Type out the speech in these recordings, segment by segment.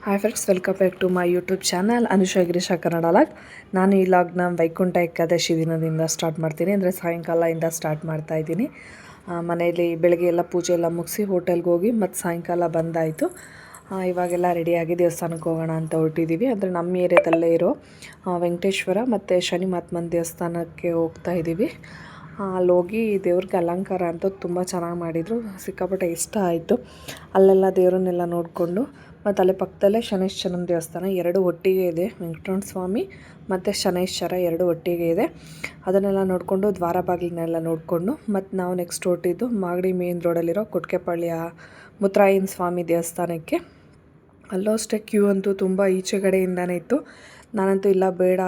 Hi friends, welcome back to my YouTube channel Anusha Girisha Kannada vlog. ನಾನು ಈ ಲಾಗ್ನ ವೈಕುಂಠ ಏಕಾದಶಿ ದಿನದಿಂದ ಸ್ಟಾರ್ಟ್ ಮಾಡ್ತೀನಿ, ಅಂದರೆ ಸಾಯಂಕಾಲದಿಂದ ಸ್ಟಾರ್ಟ್ ಮಾಡ್ತಾ ಇದ್ದೀನಿ. ಮನೆಯಲ್ಲಿ ಬೆಳಗ್ಗೆ ಎಲ್ಲ ಪೂಜೆ ಎಲ್ಲ ಮುಗಿಸಿ ಹೋಟೆಲ್ಗೆ ಹೋಗಿ ಮತ್ತು ಸಾಯಂಕಾಲ ಬಂದಾಯಿತು. ಇವಾಗೆಲ್ಲ ರೆಡಿಯಾಗಿ ದೇವಸ್ಥಾನಕ್ಕೆ ಹೋಗೋಣ ಅಂತ ಹೊರಟಿದ್ದೀವಿ. ಅಂದರೆ ನಮ್ಮ ಏರಿಯಾದಲ್ಲೇ ಇರೋ ವೆಂಕಟೇಶ್ವರ ಮತ್ತು ಶನಿ ಮಹಾತ್ಮನ ದೇವಸ್ಥಾನಕ್ಕೆ ಹೋಗ್ತಾ ಇದ್ದೀವಿ. ಅಲ್ಲಿ ಹೋಗಿ ದೇವ್ರಿಗೆ ಅಲಂಕಾರ ಅಂತೂ ತುಂಬ ಚೆನ್ನಾಗಿ ಮಾಡಿದರು, ಸಿಕ್ಕಾಪಟ್ಟೆ ಇಷ್ಟ ಆಯಿತು. ಅಲ್ಲೆಲ್ಲ ದೇವರನ್ನೆಲ್ಲ ನೋಡಿಕೊಂಡು ಮತ್ತು ಅಲ್ಲೇ ಪಕ್ಕದಲ್ಲೇ ಶನೈಶ್ವರನ ದೇವಸ್ಥಾನ ಎರಡು ಒಟ್ಟಿಗೆ ಇದೆ. ವೆಂಕಟರಮಣ ಸ್ವಾಮಿ ಮತ್ತು ಶನೈಶ್ವರ ಎರಡು ಒಟ್ಟಿಗೆ ಇದೆ. ಅದನ್ನೆಲ್ಲ ನೋಡಿಕೊಂಡು ದ್ವಾರ ಬಾಗಿಲನ್ನೆಲ್ಲ ನೋಡಿಕೊಂಡು ಮತ್ತು ನಾವು ನೆಕ್ಸ್ಟ್ ಹೊರಟಿದ್ದು ಮಾಗಡಿ ಮೇನ್ ರೋಡಲ್ಲಿರೋ ಕೊಟ್ಕೆಪಾಳ್ಯ ಮುತ್ತರಾಯನ ಸ್ವಾಮಿ ದೇವಸ್ಥಾನಕ್ಕೆ. ಅಲ್ಲೂ ಅಷ್ಟೇ ಕ್ಯೂ ಅಂತೂ ತುಂಬ ಈಚೆಗಡೆಯಿಂದನೇ ಇತ್ತು. ನಾನಂತೂ ಇಲ್ಲ ಬೇಡ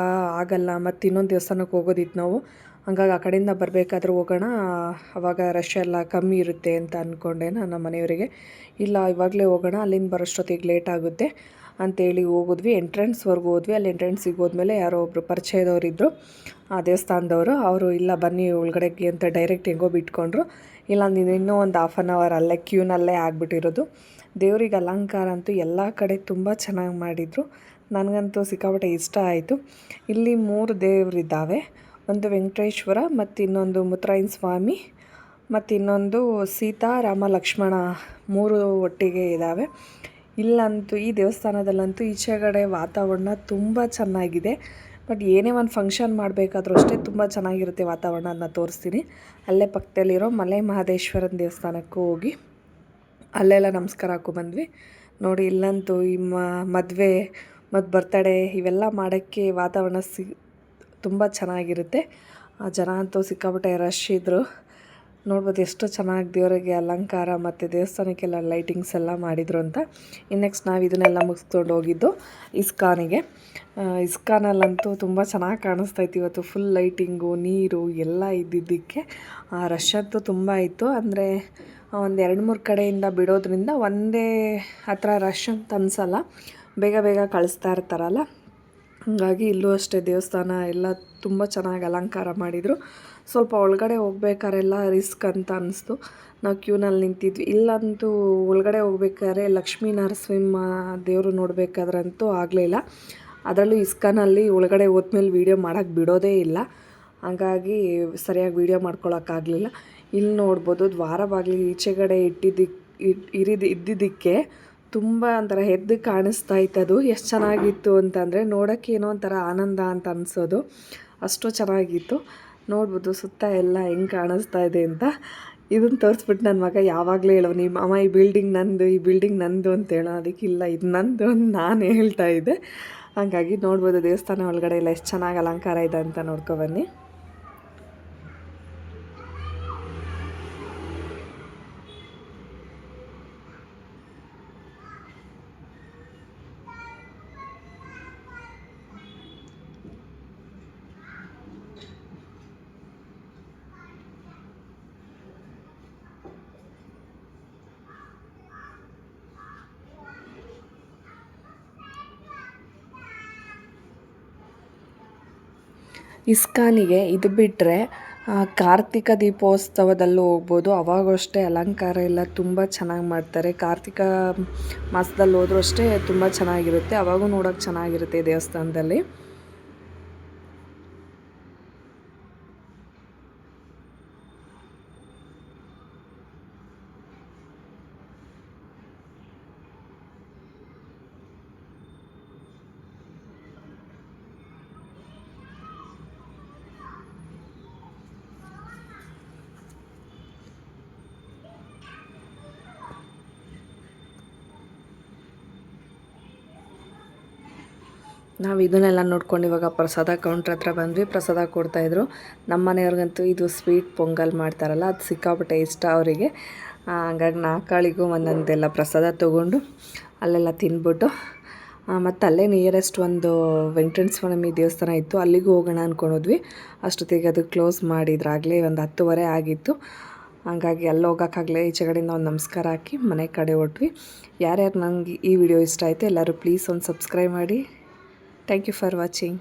ಆಗಲ್ಲ, ಮತ್ತು ಇನ್ನೊಂದು ದೇವಸ್ಥಾನಕ್ಕೆ ಹೋಗೋದಿತ್ತು ನಾವು. ಹಂಗಾಗಿ ಆ ಕಡೆಯಿಂದ ಬರಬೇಕಾದ್ರೂ ಹೋಗೋಣ, ಆವಾಗ ರಶ್ ಎಲ್ಲ ಕಮ್ಮಿ ಇರುತ್ತೆ ಅಂತ ಅಂದ್ಕೊಂಡೆ ನಮ್ಮ ಮನೆಯವರಿಗೆ. ಇಲ್ಲ ಇವಾಗಲೇ ಹೋಗೋಣ, ಅಲ್ಲಿಂದ ಬರೋಷ್ಟೊತ್ತಿಗೆ ಲೇಟ್ ಆಗುತ್ತೆ ಅಂತೇಳಿ ಹೋಗಿದ್ವಿ. ಎಂಟ್ರೆನ್ಸ್ವರೆಗೂ ಹೋದ್ವಿ. ಅಲ್ಲಿ ಎಂಟ್ರೆನ್ಸಿಗೆ ಹೋದ್ಮೇಲೆ ಯಾರೋ ಒಬ್ಬರು ಪರಿಚಯದವರಿದ್ದರು, ಆ ದೇವಸ್ಥಾನದವರು. ಅವರು ಇಲ್ಲ ಬನ್ನಿ ಒಳಗಡೆಗೆ ಅಂತ ಡೈರೆಕ್ಟ್ ಹೆಂಗೋ ಬಿಟ್ಕೊಂಡ್ರು. ಇಲ್ಲ ನೀನು ಇನ್ನೂ ಒಂದು ಹಾಫ್ ಆನ್ ಅವರ್ ಅಲ್ಲೇ ಕ್ಯೂನಲ್ಲೇ ಆಗಿಬಿಟ್ಟಿರೋದು. ದೇವರಿಗೆ ಅಲಂಕಾರ ಅಂತೂ ಎಲ್ಲ ಕಡೆ ತುಂಬ ಚೆನ್ನಾಗಿ ಮಾಡಿದರು. ನನಗಂತೂ ಸಿಕ್ಕಾಪಟ್ಟೆ ಇಷ್ಟ ಆಯಿತು. ಇಲ್ಲಿ 3 ದೇವರಿದ್ದಾವೆ. ಒಂದು ವೆಂಕಟೇಶ್ವರ, ಮತ್ತು ಇನ್ನೊಂದು ಮುತ್ತರಾಯನ ಸ್ವಾಮಿ, ಮತ್ತು ಇನ್ನೊಂದು ಸೀತಾ ರಾಮ ಲಕ್ಷ್ಮಣ 3 ಒಟ್ಟಿಗೆ ಇದ್ದಾವೆ. ಇಲ್ಲಂತೂ ಈ ದೇವಸ್ಥಾನದಲ್ಲಂತೂ ಈಚೆಗಡೆ ವಾತಾವರಣ ತುಂಬ ಚೆನ್ನಾಗಿದೆ. ಬಟ್ ಏನೇ ಒಂದು ಫಂಕ್ಷನ್ ಮಾಡಬೇಕಾದ್ರೂ ಅಷ್ಟೇ ತುಂಬ ಚೆನ್ನಾಗಿರುತ್ತೆ ವಾತಾವರಣ. ಅದನ್ನ ತೋರಿಸ್ತೀನಿ. ಅಲ್ಲೇ ಪಕ್ಕದಲ್ಲಿರೋ ಮಲೆ ಮಹದೇಶ್ವರನ ದೇವಸ್ಥಾನಕ್ಕೂ ಹೋಗಿ ಅಲ್ಲೆಲ್ಲ ನಮಸ್ಕಾರ ಹಾಕ್ಕೊಂಡ್ಬಂದ್ವಿ. ನೋಡಿ ಇಲ್ಲಂತೂ ಈ ಮದುವೆ ಮತ್ತು ಬರ್ತಡೇ ಇವೆಲ್ಲ ಮಾಡೋಕ್ಕೆ ವಾತಾವರಣ ತುಂಬ ಚೆನ್ನಾಗಿರುತ್ತೆ. ಜನ ಅಂತೂ ಸಿಕ್ಕಾಪಟ್ಟೆ ರಶ್ ಇದ್ದರು. ನೋಡ್ಬೋದು ಎಷ್ಟು ಚೆನ್ನಾಗಿ ದೇವರಿಗೆ ಅಲಂಕಾರ ಮತ್ತು ದೇವಸ್ಥಾನಕ್ಕೆಲ್ಲ ಲೈಟಿಂಗ್ಸ್ ಎಲ್ಲ ಮಾಡಿದರು ಅಂತ. ಇನ್ನು ನೆಕ್ಸ್ಟ್ ನಾವು ಇದನ್ನೆಲ್ಲ ಮುಗಿಸ್ಕೊಂಡು ಹೋಗಿದ್ದು ಇಸ್ಕಾನಿಗೆ. ಇಸ್ಕಾನಲ್ಲಂತೂ ತುಂಬ ಚೆನ್ನಾಗಿ ಕಾಣಿಸ್ತೈತಿ ಇವತ್ತು. ಫುಲ್ ಲೈಟಿಂಗು, ನೀರು ಎಲ್ಲ ಇದ್ದಿದ್ದಕ್ಕೆ ರಶ್ ಅಂತೂ ತುಂಬ ಇತ್ತು. ಅಂದರೆ ಒಂದು 2-3 ಕಡೆಯಿಂದ ಬಿಡೋದ್ರಿಂದ ಒಂದೇ ಹತ್ರ ರಶ್ ಅಂತ ಅನಿಸಲ್ಲ, ಬೇಗ ಬೇಗ ಕಳಿಸ್ತಾ ಇರ್ತಾರಲ್ಲ. ಹಾಗಾಗಿ ಇಲ್ಲೂ ಅಷ್ಟೇ ದೇವಸ್ಥಾನ ಎಲ್ಲ ತುಂಬ ಚೆನ್ನಾಗಿ ಅಲಂಕಾರ ಮಾಡಿದರು. ಸ್ವಲ್ಪ ಒಳಗಡೆ ಹೋಗ್ಬೇಕಾರೆಲ್ಲ ರಿಸ್ಕ್ ಅಂತ ಅನ್ನಿಸ್ತು. ನಾವು ಕ್ಯೂನಲ್ಲಿ ನಿಂತಿದ್ವಿ. ಇಲ್ಲಂತೂ ಒಳಗಡೆ ಹೋಗ್ಬೇಕಾದ್ರೆ ಲಕ್ಷ್ಮೀ ನರಸಿಂಹ ದೇವರು ನೋಡಬೇಕಾದ್ರಂತೂ ಆಗಲಿಲ್ಲ. ಅದರಲ್ಲೂ ಇಸ್ಕಾನಲ್ಲಿ ಒಳಗಡೆ ಹೋದ್ಮೇಲೆ ವೀಡಿಯೋ ಮಾಡೋಕ್ಕೆ ಬಿಡೋದೇ ಇಲ್ಲ. ಹಾಗಾಗಿ ಸರಿಯಾಗಿ ವೀಡಿಯೋ ಮಾಡ್ಕೊಳಕ್ಕಾಗಲಿಲ್ಲ. ಇಲ್ಲಿ ನೋಡ್ಬೋದು ದ್ವಾರ ಬಾಗಿಲು ಈಚೆಗಡೆ ಇದ್ದಿದ್ದಕ್ಕೆ ತುಂಬ ಒಂಥರ ಎದ್ದು ಕಾಣಿಸ್ತಾ ಇತ್ತದು. ಎಷ್ಟು ಚೆನ್ನಾಗಿತ್ತು ಅಂತಂದರೆ ನೋಡೋಕ್ಕೆ ಏನೋ ಒಂಥರ ಆನಂದ ಅಂತ ಅನಿಸೋದು, ಅಷ್ಟು ಚೆನ್ನಾಗಿತ್ತು. ನೋಡ್ಬೋದು ಸುತ್ತ ಎಲ್ಲ ಹೆಂಗೆ ಕಾಣಿಸ್ತಾ ಇದೆ ಅಂತ. ಇದನ್ನು ತೋರಿಸ್ಬಿಟ್ಟು ನನ್ನ ಮಗ ಯಾವಾಗಲೂ ಹೇಳೋನು, ನಿಮ್ಮ ಅಮ್ಮ ಈ ಬಿಲ್ಡಿಂಗ್ ನಂದು, ಈ ಬಿಲ್ಡಿಂಗ್ ನಂದು ಅಂತ ಹೇಳೋ. ಅದಕ್ಕಿಲ್ಲ ಇದು ನಂದು ಅಂತ ನಾನು ಹೇಳ್ತಾ ಇದ್ದೆ. ಹಾಗಾಗಿ ನೋಡ್ಬೋದು ದೇವಸ್ಥಾನ ಒಳಗಡೆ ಎಲ್ಲ ಎಷ್ಟು ಚೆನ್ನಾಗಿ ಅಲಂಕಾರ ಇದೆ ಅಂತ ನೋಡ್ಕೊಬನ್ನಿ. ಇಸ್ಕಾನಿಗೆ ಇದು ಬಿಟ್ಟರೆ ಕಾರ್ತಿಕ ದೀಪೋತ್ಸವದಲ್ಲೂ ಹೋಗ್ಬೋದು. ಅವಾಗೂ ಅಷ್ಟೇ ಅಲಂಕಾರ ಎಲ್ಲ ತುಂಬ ಚೆನ್ನಾಗಿ ಮಾಡ್ತಾರೆ. ಕಾರ್ತಿಕ ಮಾಸದಲ್ಲಿ ಹೋದ್ರೂ ಅಷ್ಟೇ ತುಂಬ ಚೆನ್ನಾಗಿರುತ್ತೆ. ಅವಾಗೂ ನೋಡೋಕೆ ಚೆನ್ನಾಗಿರುತ್ತೆ ದೇವಸ್ಥಾನದಲ್ಲಿ. ನಾವು ಇದನ್ನೆಲ್ಲ ನೋಡ್ಕೊಂಡು ಇವಾಗ ಪ್ರಸಾದ ಕೌಂಟ್ರ್ ಹತ್ರ ಬಂದ್ವಿ. ಪ್ರಸಾದ ಕೊಡ್ತಾಯಿದ್ರು. ನಮ್ಮ ಮನೆಯವ್ರಿಗಂತೂ ಇದು ಸ್ವೀಟ್ ಪೊಂಗಲ್ ಮಾಡ್ತಾರಲ್ಲ, ಅದು ಸಿಕ್ಕಾಪಟ್ಟೆ ಇಷ್ಟ ಅವರಿಗೆ. ಹಂಗಾಗಿ 4 ಆಳಿಗೂ ಒಂದೊಂದೆಲ್ಲ ಪ್ರಸಾದ ತೊಗೊಂಡು ಅಲ್ಲೆಲ್ಲ ತಿಂದ್ಬಿಟ್ಟು ಮತ್ತು ಅಲ್ಲೇ ನಿಯರೆಸ್ಟ್ ಒಂದು ವೆಂಕಟರಮಣ ಸ್ವಾಮಿ ದೇವಸ್ಥಾನ ಇತ್ತು, ಅಲ್ಲಿಗೂ ಹೋಗೋಣ ಅಂದ್ಕೊಂಡ್ವಿ. ಅಷ್ಟೊತ್ತಿಗೆ ಅದು ಕ್ಲೋಸ್ ಮಾಡಿದ್ರಾಗಲೇ ಒಂದು 10:30 ಆಗಿತ್ತು. ಹಾಗಾಗಿ ಅಲ್ಲಿ ಹೋಗೋಕ್ಕಾಗಲೇ ಈಚೆಗಡೆಯಿಂದ ಒಂದು ನಮಸ್ಕಾರ ಹಾಕಿ ಮನೆ ಕಡೆ ಹೊರಟ್ವಿ. ಯಾರ್ಯಾರು ನನಗೆ ಈ ವಿಡಿಯೋ ಇಷ್ಟ ಆಯಿತು ಎಲ್ಲರೂ ಪ್ಲೀಸ್ ಒಂದು ಸಬ್ಸ್ಕ್ರೈಬ್ ಮಾಡಿ. Thank you for watching.